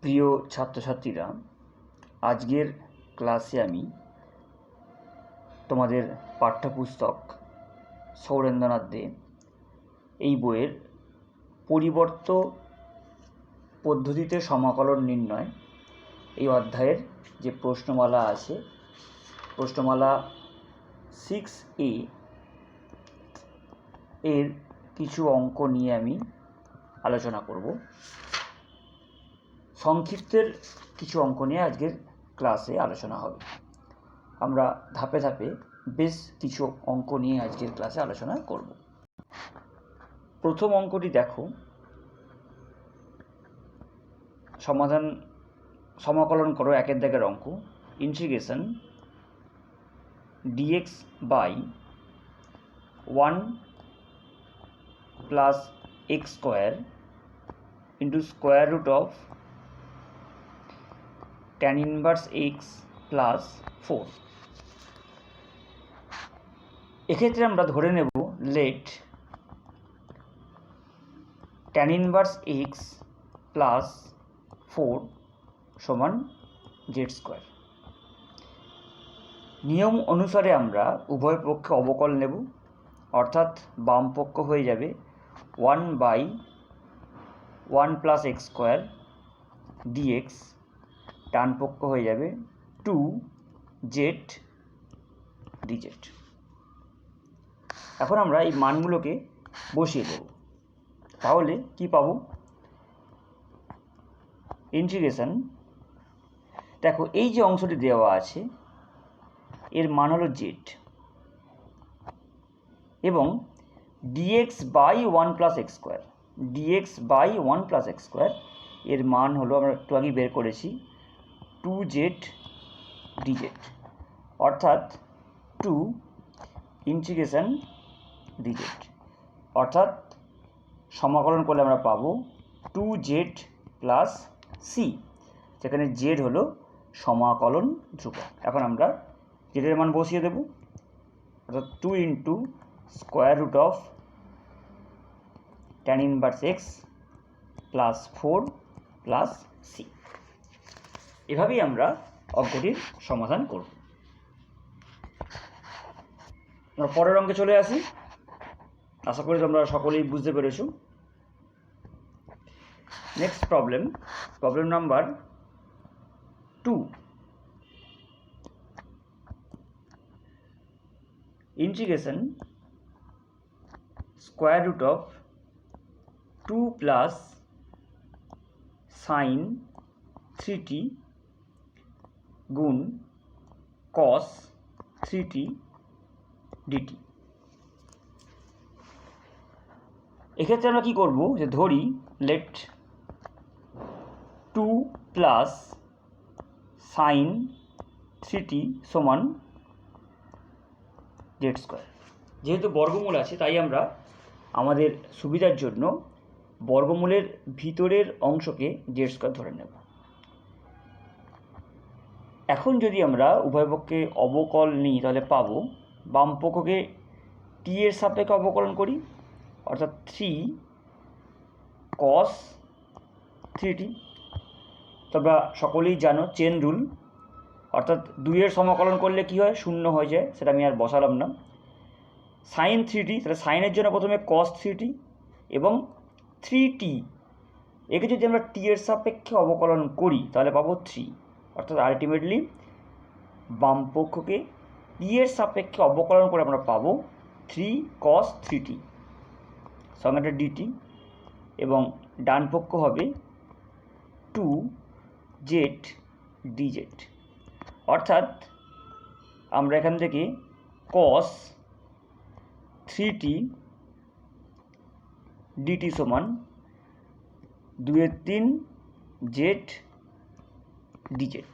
প্রিয় ছাত্রছাত্রীরা, আজকের ক্লাসে আমি তোমাদের পাঠ্যপুস্তক সৌরেন্দ্রনাথ দে এই বইয়ের পরিবর্ত পদ্ধতিতে সমাকলন নির্ণয় এই অধ্যায়ের যে প্রশ্নমালা আছে, প্রশ্নমালা 6A এর কিছু অঙ্ক নিয়ে আমি আলোচনা করব। সংক্ষিপ্তের কিছু অঙ্ক নিয়ে আজকের ক্লাসে আলোচনা হবে। আমরা ধাপে ধাপে বেশ কিছু অঙ্ক নিয়ে আজকের ক্লাসে আলোচনা করব। প্রথম অঙ্কটি দেখো, সমাকলন করো একের দাগের অঙ্ক। Integration dx by 1 plus x square into square root of tan inverse x plus 4। এক্ষেত্রে আমরা ধরে নেব let tan inverse x plus 4 সমান জেড স্কোয়ার। নিয়ম অনুসারে আমরা উভয় পক্ষে অবকল নেব, অর্থাৎ বাম পক্ষ হয়ে যাবে 1 by 1 plus x square dx, ডান পক্ষ হয়ে যাবে 2 জেড ডিজেড। এখন আমরা এই মানগুলোকে বসিয়ে দেব। তাহলে কি পাবো? ইন্টিগ্রেশন, দেখো এই যে অংশটি দেওয়া আছে এর মান হলো জেড, এবং DX by 1 plus x square, DX by 1 plus x square এর মান হলো, আমরা একটু আগে বের করেছি, 2 জেড ডিজেড, অর্থাৎ 2 ইন্টিগ্রেশন ডিজেড, অর্থাৎ সমাকলন করলে আমরা পাবো 2 জেড প্লাস সি, যেখানে জেড হলো সমাকলন ধ্রুবক। এখন আমরা জেডের মান বসিয়ে দেব, অর্থাৎ 2 into square root of tan inverse x plus 4 plus C. এভাবেই আমরা অঙ্কটির সমাধান করব। আমরা পরের অঙ্কে চলে আসি। আশা করি তোমরা সকলেই বুঝতে পেরেছো। Next problem number 2। Integration square root of 2 plus sine 3t গুণ কস 3t ডিটি। এক্ষেত্রে আমরা কি করব, যে ধরি লেট 2 প্লাস সাইন 3t সমান জেড স্কোয়ার। যেহেতু বর্গমূল আছে তাই আমরা আমাদের সুবিধার জন্য বর্গমূলের ভিতরের অংশকে জেড স্কোয়ার ধরে নেব। এখন যদি আমরা উভয় পক্ষে অবকল নিই তাহলে পাবো, বাম পক্ষকে টি এর সাপেক্ষে অবকলন করি, অর্থাৎ 3 কস 3t। তোমরা সকলেই জানো চেন রুল, অর্থাৎ 2 এর সমাকলন করলে কি হয়, 0 হয়ে যায়, সেটা আমি আর বসালাম না। সাইন 3t, তাহলে সাইনের জন্য প্রথমে কস 3t এবং 3t, একে যদি আমরা টি এর সাপেক্ষে অবকলন করি তাহলে পাবো 3, অর্থাৎ আলটিমেটলি বাম পক্ষকে টি এর সাপেক্ষে অবকলন করে আমরা পাবো 3 cos 3t সঙ্গে একটা ডিটি, এবং ডান পক্ষ হবে 2 জেড ডিজেড, অর্থাৎ আমরা এখান থেকে cos 3t ডিটি সমান 2/3 জেড ডিজেড।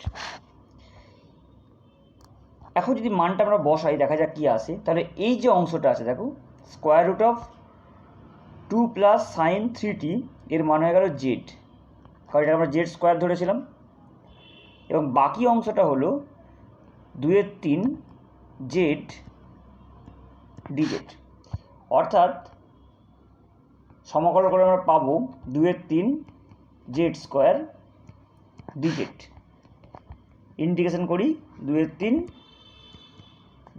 এখন যদি মানটা আমরা বসাই, দেখা যাক কি আসে। তাহলে এই যে অংশটা আছে দেখো, square root of 2 plus sine 3t এর মান হয়ে গেল জেড, কারণ এটা আমরা জেড স্কোয়ার ধরেছিলাম, এবং বাকি অংশটা হলো 2/3 জেড ডিজেড, অর্থাৎ সমাকলন করে আমরা পাবো 2/3 জেড স্কোয়ার ডিজেড। ইন্টিগ্রেশন করি 2 এর 3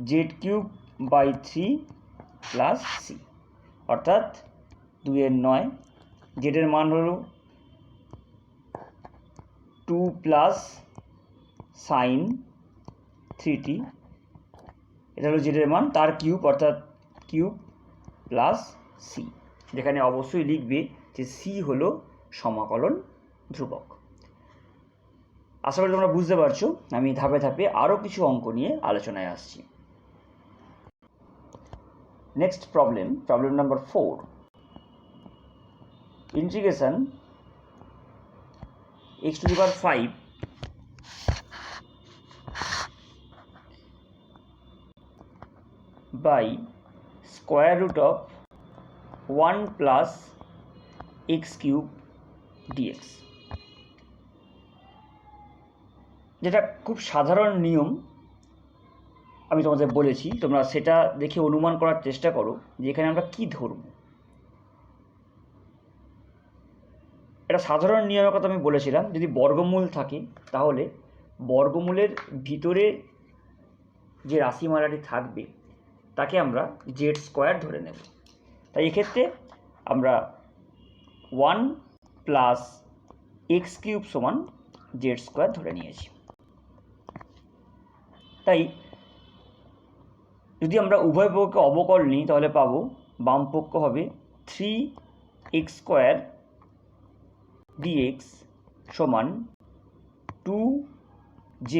z³/3 প্লাস সি, অর্থাৎ 2 এর 9, জেডের মান হলো 2 প্লাস সাইন 3t, এটা হলো জেডের মান, তার কিউব অর্থাৎ কিউব প্লাস সি, যেখানে অবশ্যই লিখবে যে সি হলো সমাকলন ধ্রুবক। আশা করি তোমরা বুঝতে পারছো। আমি ধাপে ধাপে আরও কিছু অঙ্ক নিয়ে আলোচনায় আসছি। Next problem number 4, integration x⁵ by square root of 1 plus x³ dx। যেটা খুব সাধারণ নিয়ম আমি তোমাদের বলেছি, তোমরা সেটা দেখে অনুমান করার চেষ্টা করো যে এখানে আমরা কি ধরব। এটা সাধারণ নিয়মের কথা আমি বলেছিলাম, যদি বর্গমূল থাকে তাহলে বর্গমূলের ভিতরে যে রাশিমালাটি থাকবে তাকে আমরা z² ধরে নেব। তাই এক্ষেত্রে আমরা 1 প্লাস x³ সমান z² ধরে নিয়েছি। তাই যদি আমরা উভয় পক্ষকে অবকল নিই তাহলে পাবো বাম পক্ষ হবে 3x² dx সমান 2z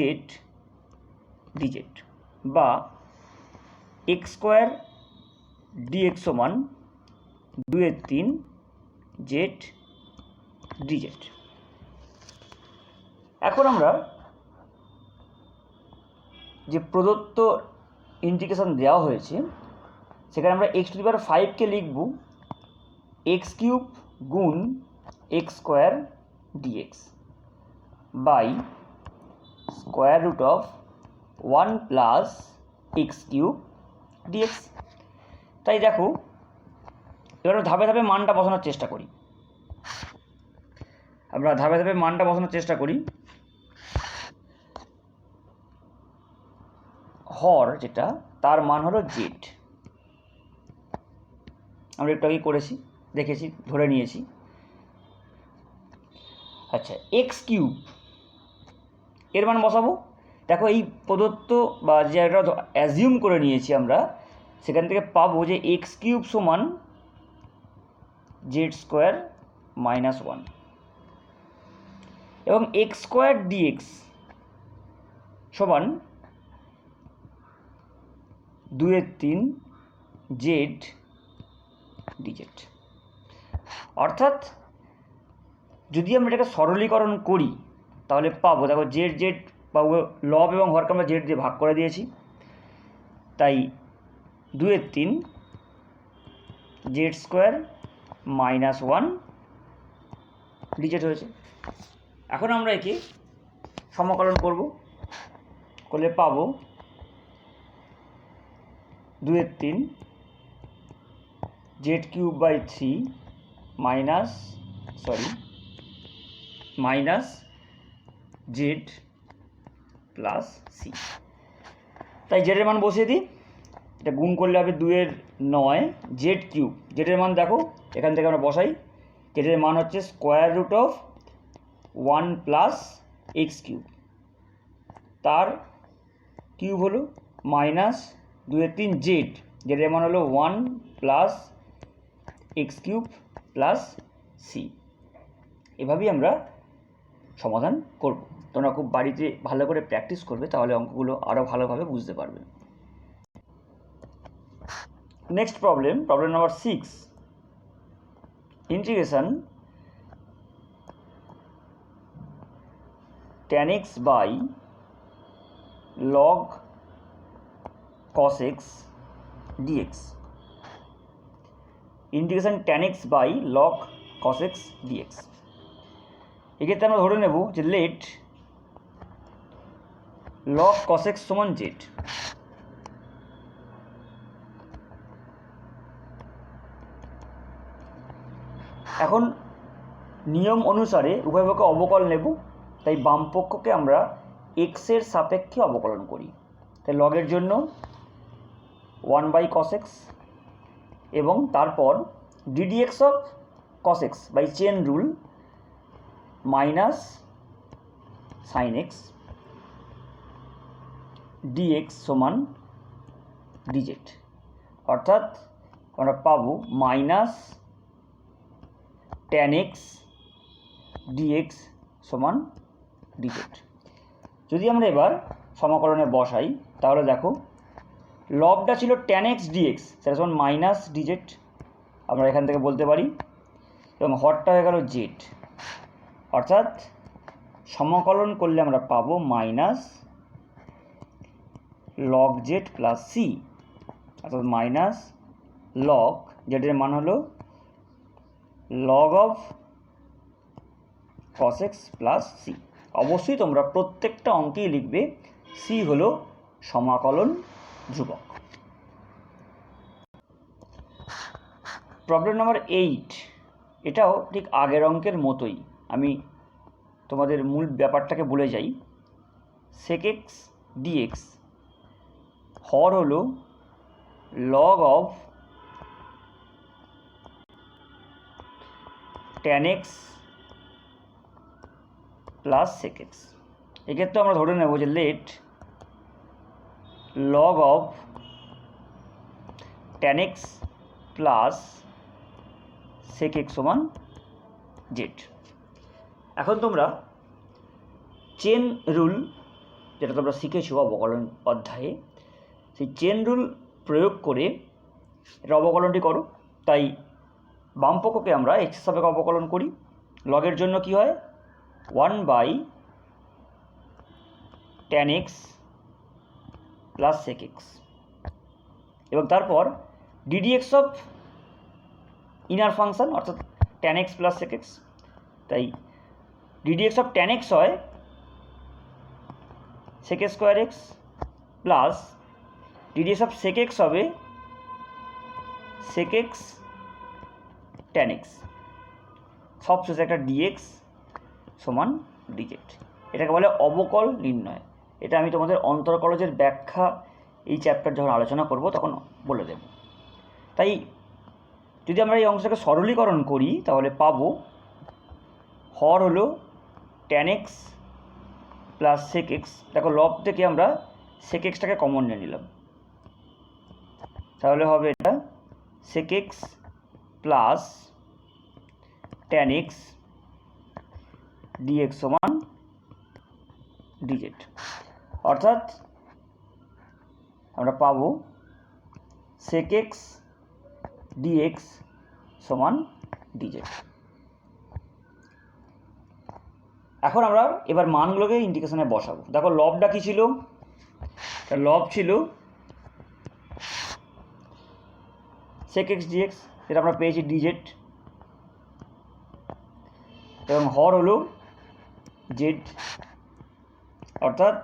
dz, বা x² dx সমান 2 এর 3 z dz। এখন আমরা যে প্রদত্ত ইন্টিগ্রেশন দেওয়া হয়েছে সেখানে আমরা x⁵কে লিখব x³ গুণ x² dx by square root of 1 plus x³ dx। তাই দেখো এবার ধাপে ধাপে মানটা বসানোর চেষ্টা করি। হর যেটা তার মান হলো z, আমরা একটু আগে করেছি, দেখেছি, ধরে নিয়েছি। আচ্ছা, x³ এর মান বসাবো। দেখো এই প্রদত্ত বা যেটা অ্যাজিউম করে নিয়েছি আমরা, সেখান থেকে পাবো যে x³ সমান z² মাইনাস 1 এবং x² dx সমান 2 এর 3 z dz। অর্থাৎ যদি আমরা এটাকে সরলীকরণ করি তাহলে পাবো, দেখো z পাবো, লব এবং হরকে আমরা z দিয়ে ভাগ করে দিয়েছি, তাই 2 এর 3 z² মাইনাস 1 dz হয়েছে। এখন আমরা একে সমাকলন করলে পাবো 2 এর 3 z³/3 minus z plus C. তাই জেডের মান বসিয়ে দিই, এটা গুণ করলে হবে 2 এর 9 z³। জেডের মান দেখো এখান থেকে আমরা বসাই, জেডের মান হচ্ছে square root of 1 plus x³, তার কিউব হলো মাইনাস 2 এর 3 জেড, জেডের মান হলো 1 প্লাস x³ প্লাস সি। এভাবেই আমরা সমাধান করব। তোমরা খুব বাড়িতে ভালো করে প্র্যাকটিস করবে, তাহলে অঙ্কগুলো আরও ভালোভাবে বুঝতে পারবে। Next problem number 6, integration tan x by log cos x dx। Integration tan x by log cos x dx, এক্ষেত্রে আমরা ধরে নেব যে লেট log cos x সমান z। এখন নিয়ম অনুসারে উভয় পক্ষে অবকল নেব, তাই বাম পক্ষকে আমরা এক্সের সাপেক্ষে অবকলন করি। তাই লগের জন্য 1/cos x এবং তারপর ddx অফ cos x by chain rule minus sin x dx সমান dz, অর্থাৎ আমরা পাবো মাইনাস tan x dx সমান dz। যদি আমরা এবার সমাকলনে বসাই তাহলে দেখো লবটা ছিল tan x dx, সেটা সমান মাইনাস dz, আমরা এখান থেকে বলতে পারি, এবং হরটা হয়ে গেল z, অর্থাৎ সমাকলন করলে আমরা পাবো minus log z plus c, অর্থাৎ মাইনাস log জেডের মান হলো log of cos x plus c। অবশ্যই তোমরা প্রত্যেকটা অঙ্কেই লিখবে c হলো সমাকলন ধ্রুবক। প্রবলেম নাম্বার 8, এটাও ঠিক আগের অঙ্কের মতোই। আমি তোমাদের মূল ব্যাপারটাকে বলে যাই। sec x dx হর হলো log of tan x plus sec x। এক্ষেত্রে আমরা ধরে নেব যে let log of tan x plus sec x সমান z। এখন তোমরা চেন রুল, যেটা তোমরা শিখেছো অবকলন অধ্যায়ে, সেই চেন রুল প্রয়োগ করে এটা অবকলনটি করো। তাই বাম পক্ষকে আমরা এক্স সাপেক্ষে অবকলন করি। লগের জন্য কি হয় 1/tan x plus sec x, এবং তারপর ddx অফ ইনার ফাংশন অর্থাৎ tan x plus sec x। তাই ddx অফ tan x হয় sec square x plus ddx of sec x হবে sec x tan x, সবশেষে একটা dx সমান dz। এটাকে বলে অবকল নির্ণয়। এটা আমি তোমাদের অন্তরকলজের ব্যাখ্যা এই চ্যাপ্টার যখন আলোচনা করব তখন বলে দেব। তাই যদি আমরা এই অংশটাকে সরলীকরণ করি তাহলে পাবো হর হলো tan x plus sec x। দেখো লব থেকে আমরা sec xটাকে কমন নিয়ে নিলাম, তাহলে হবে এটা sec x plus tan x dx সমান dz, অর্থাৎ আমরা পাবো sec x dx সমান dz। এখন আমরা এবার মানগুলোকে ইন্টিগ্রেশনে বসাবো। দেখো লবটা কি ছিল, লব ছিল sec x dx, যেটা আমরা পেয়েছি dz, এবং হর হলো z, অর্থাৎ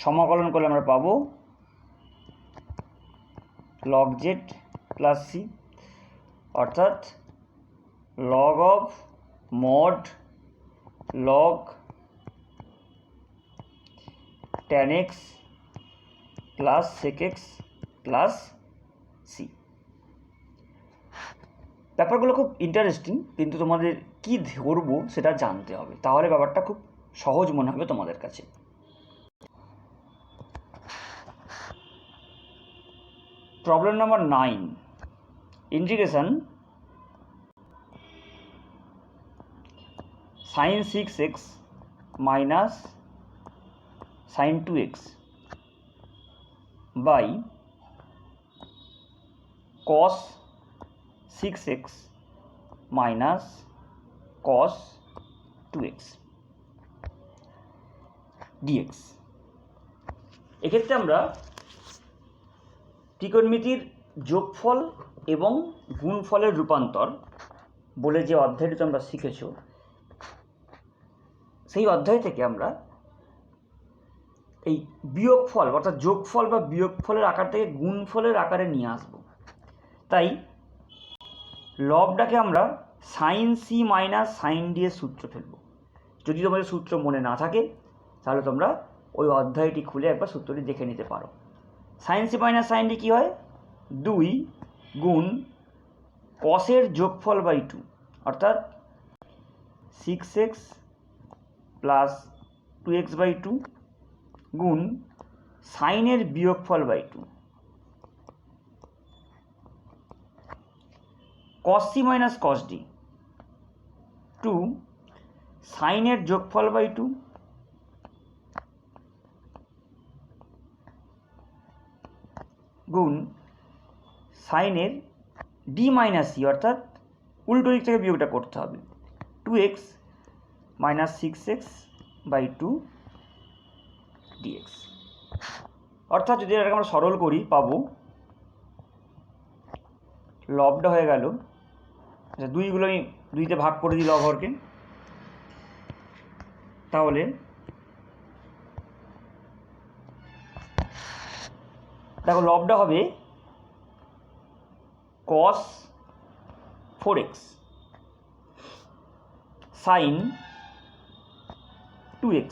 সমাকলন করলে আমরা পাবো log z প্লাস c, অর্থাৎ log of mod log tan x plus sec x plus c। ব্যাপারগুলো খুব ইন্টারেস্টিং, কিন্তু তোমাদের কি ধরবো সেটা জানতে হবে, তাহলে ব্যাপারটা খুব সহজ মনে হবে তোমাদের কাছে। Problem number 9, integration sin 6x minus sin 2x by cos 6x minus cos 2x dx। এক্ষেত্রে আমরা ত্রিকোণমিতির যোগফল এবং গুণফলের রূপান্তর বলে যে অধ্যায়টি তোমরা শিখেছো, সেই অধ্যায় থেকে আমরা এই বিয়োগফল অর্থাৎ যোগফল বা বিয়োগফলের আকার থেকে গুণফলের আকারে নিয়ে আসব। তাই লবটাকে আমরা sin c minus sin d এর সূত্র ফেলব। যদি তোমাদের সূত্র মনে না থাকে তাহলে তোমরা ওই অধ্যায়টি খুলে একবার সূত্রটি দেখে নিতে পারো। Sine c minus sine d কী হয়? 2 গুণ কসের যোগফল বাই 2 অর্থাৎ 6x প্লাস 2x বাই 2 গুণ সাইনের বিয়োগফল by 2 cos C minus cos D 2 সাইনের যোগফল বাই 2 গুণ সাইনের ডি মাইনাস সি অর্থাৎ উল্টো দিক থেকে বিয়োগটা করতে হবে 2x minus 6x by 2 dx। অর্থাৎ যদি এটাকে আমরা সরল করি পাবো লবটা হয়ে গেল, দুইগুলো আমি দুইতে ভাগ করে দিই লব হরকে, তাহলে দেখো লবটা হবে cos 4x sin 2x,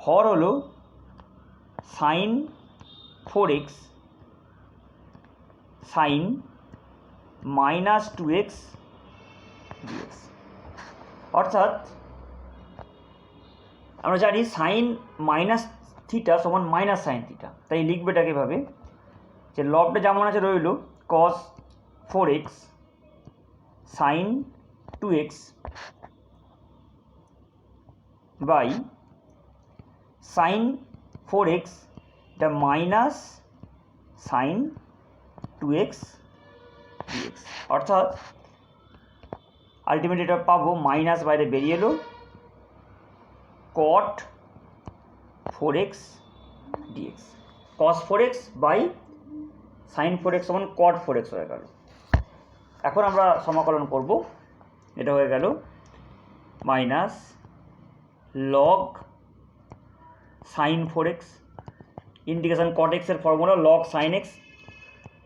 হর হলো sin 4x sin minus 2x dx। অর্থাৎ আমরা জানি সাইন মাইনাস থিটা সমান মাইনাস সাইন থিটা, তাই লিখবে এটাকে এভাবে যে লবটা যেমন আছে রইল cos 4x sin 2x by sin 4x এটা মাইনাস sin 2x dx। অর্থাৎ আলটিমেটলি এটা পাবো মাইনাস বাইরে বেরিয়ে এলো cot 4x dx, cos 4x by sin 4x সমান cot 4x হয়ে গেল। এখন আমরা সমাকলন করব, এটা হয়ে গেল minus log sin 4x integration cot x এর ফর্মুলা log sin x,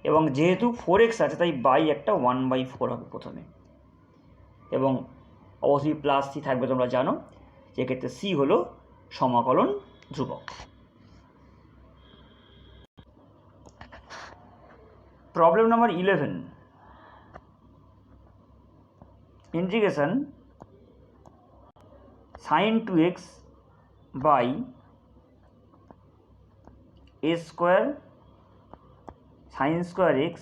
এবং যেহেতু 4x আছে তাই বাই একটা 1/4 হবে প্রথমে, এবং অবশ্যই প্লাস সি থাকবে তোমরা জানো, যেক্ষেত্রে সি হলো সমাকলন ধ্রুবক। Problem number 11 integration sin 2x by a square sin square x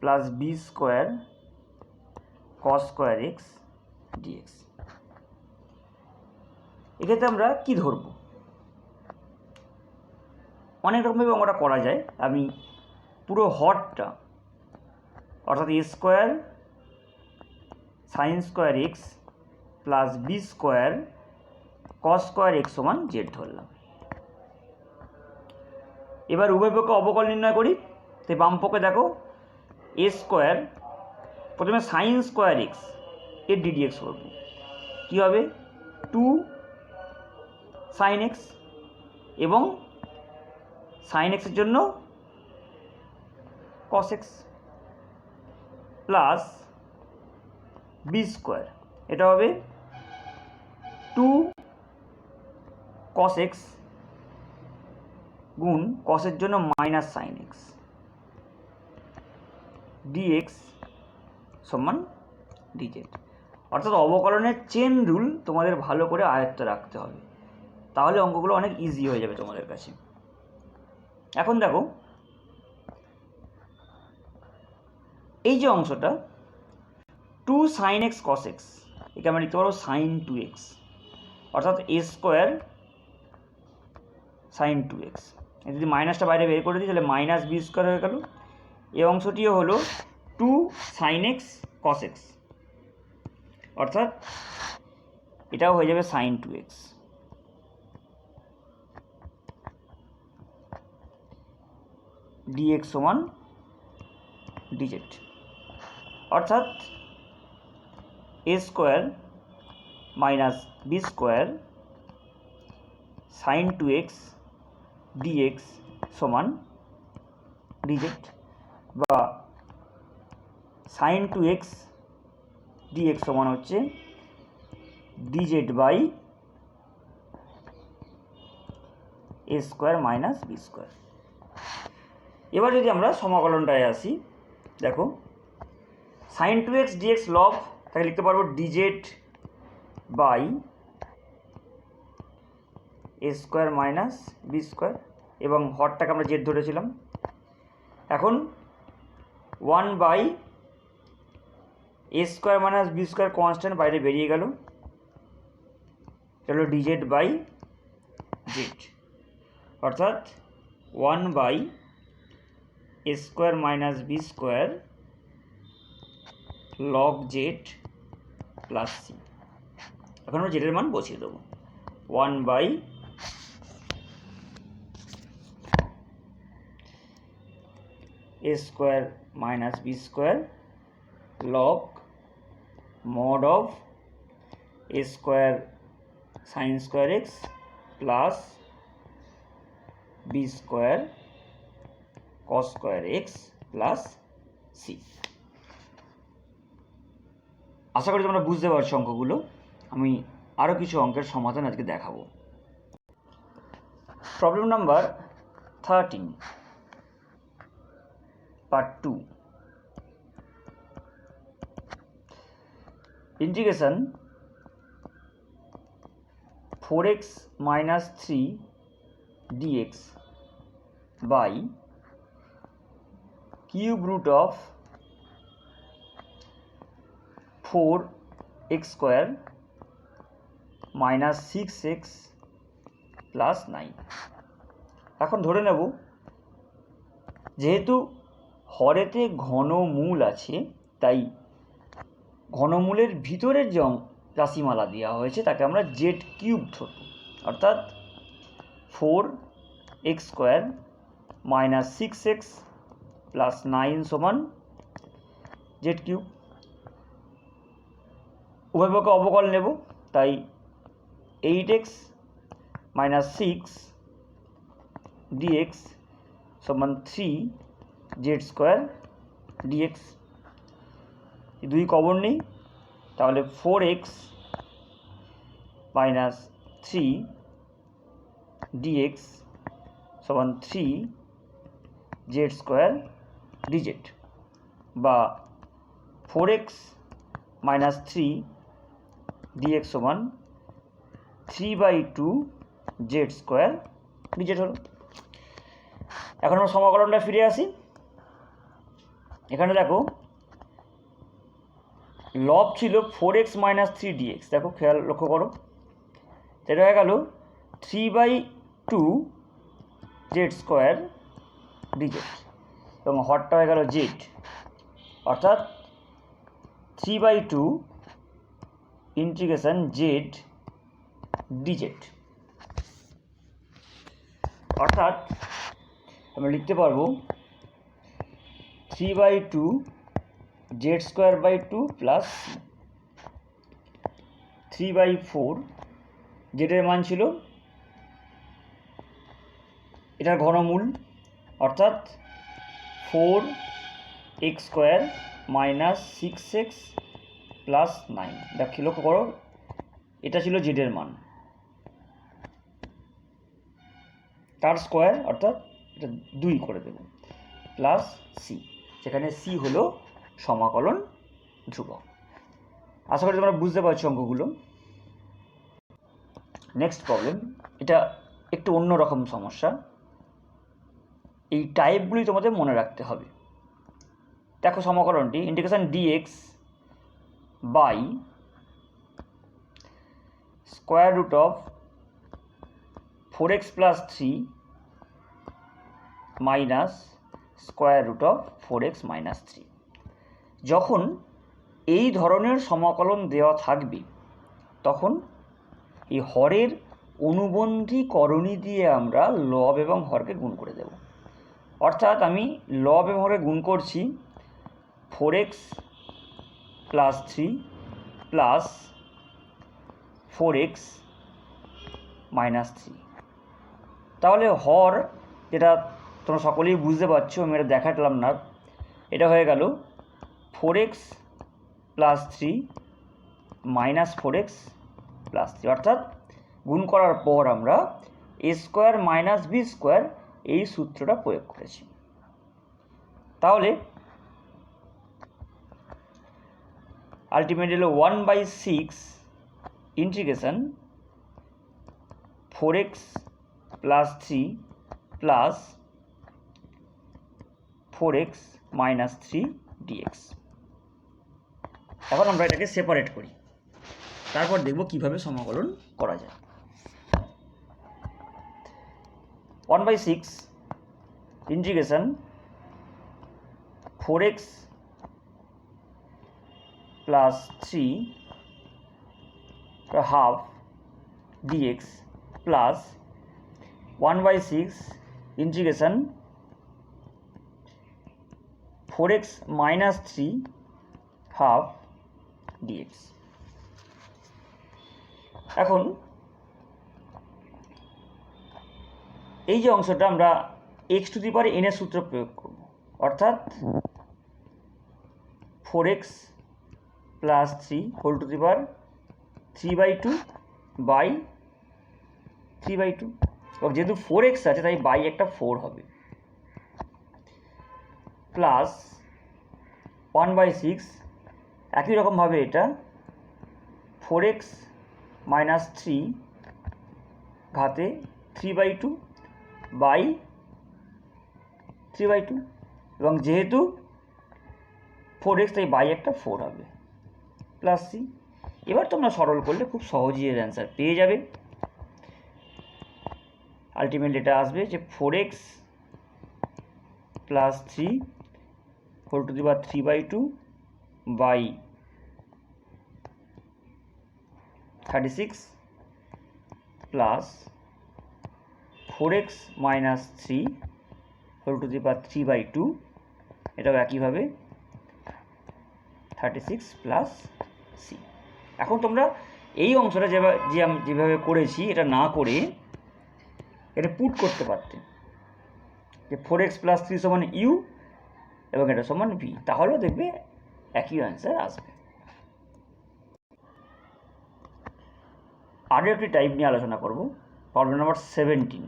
plus b square cos square x dx। এক্ষেত্রে আমরা কি ধরব? অনেক রকমভাবে অঙ্কটা করা যায়। আমি পুরো হরটা অর্থাৎ a square sin square x plus b square cos square x সমান z ধরলাম। এবার উভয় পক্ষে অবকল নির্ণয় করি, তাই বাম পক্ষে দেখো a স্কোয়ার, প্রথমে sin স্কোয়ার x এর ddx করব, কী হবে 2 sin x এবং sin x এর জন্য cos x plus b square, এটা হবে 2 cos x গুণ cos এর জন্য মাইনাস sin x dx সমান dz। অর্থাৎ অবকলনের চেন রুল তোমাদের ভালো করে আয়ত্ত রাখতে হবে, তাহলে অঙ্কগুলো অনেক ইজি হয়ে যাবে তোমাদের কাছে। এখন দেখো এই যে অংশটা 2 sin x cos x, একে আমরা লিখতে পারবো sin 2x, অর্থাৎ a স্কোয়ার sin 2x। যদি মাইনাসটা বাইরে বের করে দিই তাহলে মাইনাস b স্কোয়ার হয়ে গেল। এই অংশটিও হলো 2 sin x cos x, অর্থাৎ এটাও হয়ে যাবে sin 2x dx সমান dz। অর্থাৎ a square minus b square sin 2x dx সমান dz, বা sin 2x dx সমান হচ্ছে dz by a square minus B square. এবার যদি আমরা সমাকলনটায় আসি, দেখো sin 2x dx লব, তাকে লিখতে পারবো dz by a square minus B square, এবং হরটাকে আমরা জেড ধরেছিলাম। এখন 1 by a square minus B square constant বাইরে বেরিয়ে গেল, চলো dz বাই জেড, অর্থাৎ 1 by a square minus B square log z plus C. এখন আমরা জেডের মান বসিয়ে দেবো, 1 by a square minus B square log mod of a square sine square x plus B square cos square x plus c. আশা করি তোমরা বুঝতে পারছো অঙ্কগুলো। আমি আরও কিছু অঙ্কের সমাধান আজকে দেখাবো। Problem number 13 part 2, integration 4x minus 3 dx by cube root of 4x square minus 6x plus 9। এখন ধরে নেব যেহেতু হরেতে ঘনমূল আছে, তাই ঘনমূলের ভিতরের যে রাশিমালা দেওয়া হয়েছে তাকে আমরা জেড কিউব ধরব, অর্থাৎ 4x square minus 6x plus 9 সমান জেড কিউব। উভয় পক্ষে অবকলন নেব, তাই 8x মাইনাস 6 dx সমান 3 জেড স্কোয়ার ডিএক্স। দুই কমন নেই, তাহলে 4x মাইনাস 3 dx সমান 3 জেড স্কোয়ার ডিজেড, বা 4x মাইনাস 3 dx সমান 3/2 জেড স্কোয়ার ডিজেড হলো। এখন আমরা সমাকলনটা ফিরে আসি। এখানে দেখো লব ছিল 4x মাইনাস 3 dx, দেখো খেয়াল লক্ষ্য করো, এটা হয়ে গেল 3/2 জেড স্কোয়ার ডিজেড, এবং হরটা হয়ে গেল জেড, অর্থাৎ 3/2 ইন্টিগ্রেশন জেড ডিজেড। অর্থাৎ আমরা লিখতে পারবো 3/2 জেড স্কোয়ার বাই 2 প্লাস 3/4, জেডের মান ছিল এটার ঘনমূল, অর্থাৎ 4x square minus 6x plus 9। দেখো লক্ষ্য করো, এটা ছিল জেডের মান, তার স্কোয়ার অর্থাৎ এটা 2 করে দেব, প্লাস সি, যেখানে সি হলো সমাকলন ধ্রুবক। আশা করি তোমরা বুঝতে পারছো অঙ্কগুলো। নেক্সট প্রবলেম, এটা একটু অন্যরকম সমস্যা, এই টাইপগুলি তোমাদের মনে রাখতে হবে। দেখো সমাকলনটি integration dx by square root of 4x plus 3 minus square root of 4x minus 3। যখন এই ধরনের সমাকলন দেওয়া থাকবে তখন এই হরের অনুবন্ধী করণী দিয়ে আমরা লব এবং হরকে গুণ করে দেব। অর্থাৎ আমি লব এবং হরকে গুণ করছি 4x plus 3 plus 4x minus 3। তাহলে হর, যেটা তোমরা সকলেই বুঝতে পারছো, আমি এটা দেখালাম না, এটা হয়ে গেল 4x plus 3 minus 4x plus 3, অর্থাৎ গুণ করার পর আমরা a square minus B square এই সূত্রটা প্রয়োগ করেছি। তাহলে আলটিমেটলি হলো 1/6 integration 4x plus 3 plus 4x minus 3 dx. এখন আমরা এটাকে সেপারেট করি, তারপর দেখব কিভাবে সমাকলন করা যায়। 1/6 integration 4x plus 3 half dx plus 1/6 integration 4x minus 3 half dx. এখন এই যে অংশটা আমরা x to the power n এর সূত্র প্রয়োগ করব, অর্থাৎ 4x plus 3 whole to the power 3/2 by 3/2, এবং যেহেতু 4x আছে তাই বাই একটা 4 হবে, প্লাস 1/6 একই রকমভাবে এটা 4x মাইনাস 3 ঘাতে 3/2 বাই 3/2, এবং যেহেতু 4x তাই বাই একটা 4 হবে, প্লাস c। এবার তোমরা সরল করলে খুব সহজেই এর অ্যান্সার পেয়ে যাবে। আলটিমেটলি এটা আসবে যে 4x plus 3 whole to the power 3/2 by 36 plus 4x minus 3 whole to the power 3/2, এটাও একইভাবে 36 প্লাস c। এখন তোমরা এই অংশটা যেভাবে করেছি এটা না করে এটা পুট করতে পারতে, যে 4x প্লাস 3 সমান ইউ এবং এটা সমান ভি, তাহলেও দেখবে একই অ্যান্সার আসবে। আরও একটি টাইপ নিয়ে আলোচনা করব, problem number 17।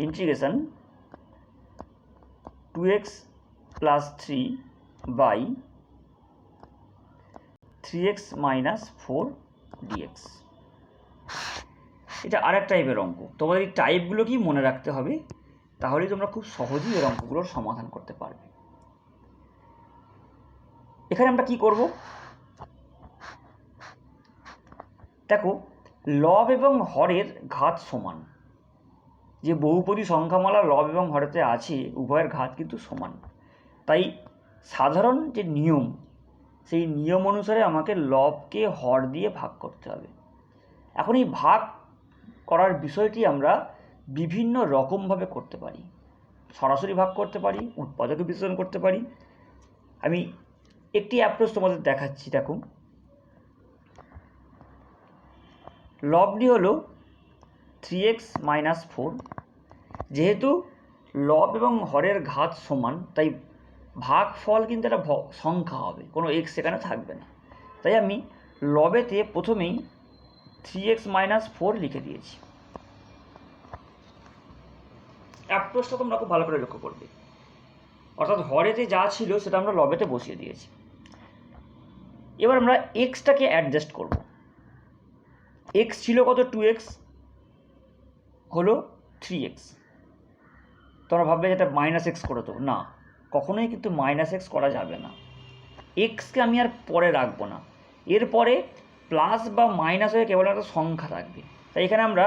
Integration 2x plus 3 by 3x minus 4 dx. এটা আরেক টাইপের অঙ্ক। তোমাদের এই টাইপগুলো কি মনে রাখতে হবে, তাহলেই তোমরা খুব সহজেই এর অঙ্কগুলোর সমাধান করতে পারবে। এখানে আমরা কি করব, দেখো লব এবং হরের ঘাত সমান, যে বহুপদী সংখ্যামালা লব এবং হরেতে আছে উভয়ের ঘাত কিন্তু সমান, তাই সাধারণ যে নিয়ম সেই নিয়ম অনুসারে আমাকে লবকে হর দিয়ে ভাগ করতে হবে। এখন এই ভাগ করার বিষয়টি আমরা বিভিন্ন রকমভাবে করতে পারি, সরাসরি ভাগ করতে পারি, উৎপাদকে বিশ্লেষণ করতে পারি। আমি একটি অ্যাপ্রোচ তোমাদের দেখাচ্ছি। দেখো লবটি হলো 3x মাইনাস 4, যেহেতু লব এবং হরের ঘাত সমান তাই ভাগফল কিন্তু একটা সংখ্যা হবে, কোনো এক্স সেখানে থাকবে না, তাই আমি লবেতে প্রথমেই 3x মাইনাস 4 লিখে দিয়েছি। অ্যাপ্রোচটা তোমরা খুব ভালো করে লক্ষ্য করবে, অর্থাৎ হরেতে যা ছিল সেটা আমরা লবেতে বসিয়ে দিয়েছি। এবার আমরা এক্সটাকে অ্যাডজাস্ট করব। এক্স ছিল কত, 2x, হলো 3x। তোমরা ভাববে যেটা মাইনাস এক্স করে দেবো, না, কখনোই কিন্তু মাইনাস এক্স করা যাবে না। এক্সকে আমি আর পরে রাখবো না, এরপরে প্লাস বা মাইনাস হয়ে কেবল একটা সংখ্যা থাকবে, তাই এখানে আমরা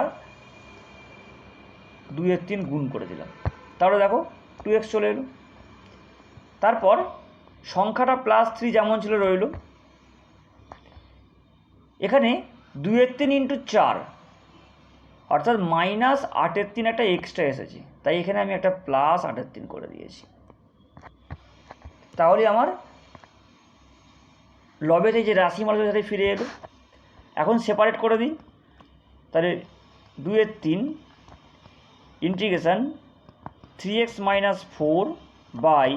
2/3 গুণ করে দিলাম, তাহলে দেখো 2x চলে এলো। তারপর সংখ্যাটা প্লাস 3 যেমন ছিল রইল, এখানে 2/3 ইন্টু 4 অর্থাৎ মাইনাস 8/3 একটা এক্সট্রা এসেছে, তাই এখানে আমি একটা প্লাস 8/3 করে দিয়েছি। তাহলে আমার লবেতে যে রাশিমালা সেটাই ফিরে এলো। এখন সেপারেট করে দিই, তাহলে 2/3 integration 3x minus 4 by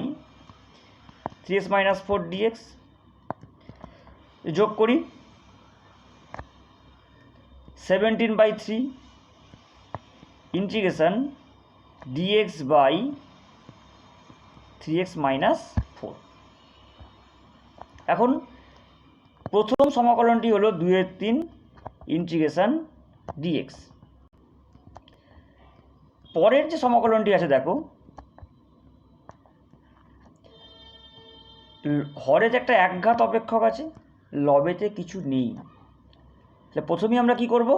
3x minus 4 dx. যোগ করি, 17/3 integration dx by 3x minus 4। এখন প্রথম সমাকলনটি হলো 2/3 ইন্টিগ্রেশন dx। পরের যে সমাকলনটি আছে দেখো, হরেতে একটা একঘাত অপেক্ষক আছে, লবেতে কিছু নেই। তাহলে প্রথমেই আমরা কি করব,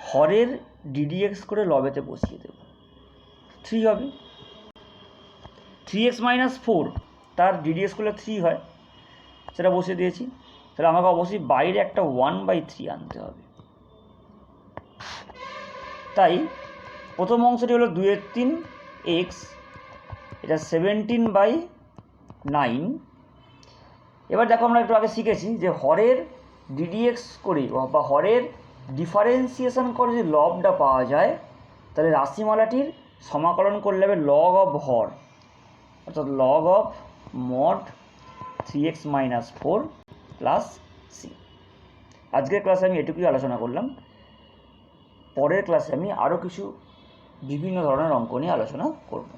হরের ddx করে লবেতে বসিয়ে দেব, 3 হবে। 3x মাইনাস 4 তার ddx করলে 3 হয়, সেটা বসিয়ে দিয়েছি। তাহলে আমাকে অবশ্যই বাইরে একটা 1/3 আনতে হবে। তাই প্রথম অংশটি হলো 2/3x, এটা 17/9। এবার দেখো আমরা একটু আগে শিখেছি যে হরের ddx করে বা হরের ডিফারেন্সিয়েশন করে যদি লবটা পাওয়া যায়, তাহলে রাশিমালাটির সমাকলন করলে হবে লগ অফ হর, অর্থাৎ log of mod 3x minus 4 plus C. আজকের ক্লাসে আমি এটুকুই আলোচনা করলাম। পরের ক্লাসে আমি আরও কিছু বিভিন্ন ধরনের অঙ্ক নিয়ে আলোচনা করব।